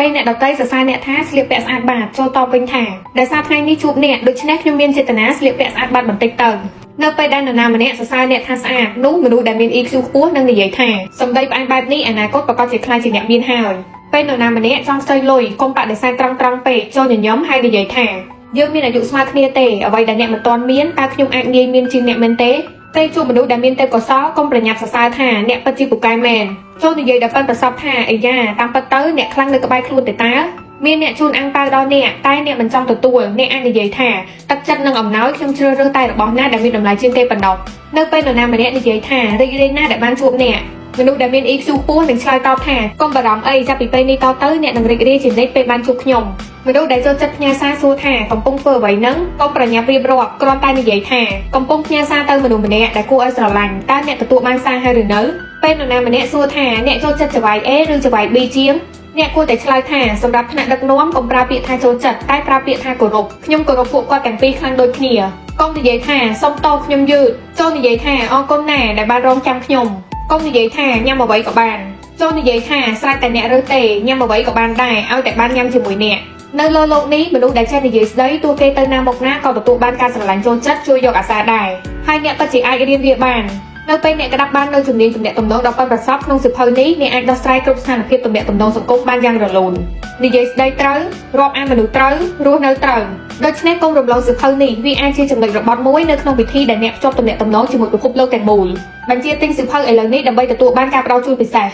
ពេលអ្នកដតីសរសើរអ្នកថាស្លៀកពាក់ស្អាតបាតចូលតបវិញថាដោយសារថ្ងៃនេះជួបអ្នកដូច្នេះខ្ញុំមានចេតនាស្លៀកពាក់ស្អាតបាតបន្តិចទៅនៅពេលដែលនរណាម្នាក់សរសើរអ្នកថាស្អាតនោះមនុស្សដែលមាន EQ ខ្ពស់នឹងនិយាយថាសម្ដីផ្អែមបែបនេះអនាគតប្រកាសជាខ្លាចជាអ្នកមានហើយពេលនរណាម្នាក់ចង់ស្ទើរលុយកុំបដិសេធត្រង់ពេកចូលញញឹមហើយនិយាយថាយើងមានអាយុស្មើគ្នាទេអ្វីដែលអ្នកមិនទាន់មានតើខ្ញុំអាចងាយមានជាងអ្នកមែនទេពេលជួបមនុស្សដែលមានទេពកោសល្យកុំប្រញាប់សរសើរថាអ្នកពិតជាពូកែមែនចូលនិយាយដល់ប៉ិនប្រសពថាអាយ៉ាតាមពិតទៅអ្នកខ្លាំងនៅក្បែរខ្លួនទេតើមានអ្នកជូនអាំងប៉ាវដល់អ្នកតែអ្នកមិនចង់ទទួលអ្នកអាចនិយាយថាទឹកចិត្តនិងអំណោយខ្ញុំជ្រើសរើសតែរបស់ណាដែលមានតម្លៃជាងទេប៉ុណ្ណោះនៅពេលនរណាម្នាក់និយាយថារីករាយណាស់ដែលបានជួបអ្នកមនុស្សដែលមាន EQ ខ្ពស់នឹងឆ្លើយតបថាកុំបារម្ភអីចាប់ពីពេលនេះតទៅអ្នកនឹងរីករាយជានិច្ចពេលបានជួបខ្ញុំមនុស្សដែលចូលចិត្តផ្ញើសារសួរថាកំពុងធ្វើអ្វីហ្នឹងកុំប្រញាប់រៀបរាប់គ្រាន់តែនិយាយថាកំពុងផ្ញើសារទៅមនុស្សម្នាក់ដែលគួរឲ្យស្រឡាញ់តើអ្នកទទួលបានសារហើយឬនៅពេលនរណាម្នាក់សួរថាអ្នកចូលចិត្តចង្វាយ A ឬចង្វាយ B ជាងអ្នកគួរតែឆ្លើយថាសម្រាប់ថ្នាក់ដឹកនាំកុំប្រើពាក្យថាចូលចិត្តតែប្រើពាក្យថាគោរពខ្ញុំគោរពពួកគាត់ទាំងពីរខ្លាំងដូចគ្នាកុំនិយាយថាសុំតោខ្ញុំយឺតចូលនិយាយថាអរគុណណាស់ដែលបានរងចាំខ្ញុំកុំនិយាយថាញ៉ាំអ្វីក៏បានចូលនិយាយថាស្រេចតែអ្នករើសទេញ៉ាំអ្វីក៏បានដែរឲ្យតែបានញ៉ាំជាមួយអ្នកនៅលើโลกនេះមនុស្សដែលចេះនិយាយស្ដីទោះគេទៅណាមកណាក៏ទទួលបានការស្រឡាញ់ចូលចិត្តជួយយកអាសារដែរហើយអ្នកពិតជាអាចរៀនវាបាននៅពេលអ្នកក្តាប់បាននៅជំនាញទំនាក់ទំនងដ៏ប៉ិនប្រសប់ក្នុងសៀវភៅនេះអ្នកអាចដោះស្រាយគ្រប់ស្ថានភាពទំនាក់ទំនងសង្គមបានយ៉ាងរលូននិយាយស្ដីត្រូវរាប់អានមនុស្សត្រូវរស់នៅត្រូវដូច្នេះកុំរំលងសៀវភៅនេះវាអាចជាចំណុចរបត់មួយនៅក្នុងវិធីដែលអ្នកភ្ជាប់ទំនាក់ទំនងជាមួយពិភពលោកទាំងមូលបញ្ជាទិញសៀវភៅឥឡូវនេះដើម្បីទទួលបានការផ្តល់ជូនពិសេស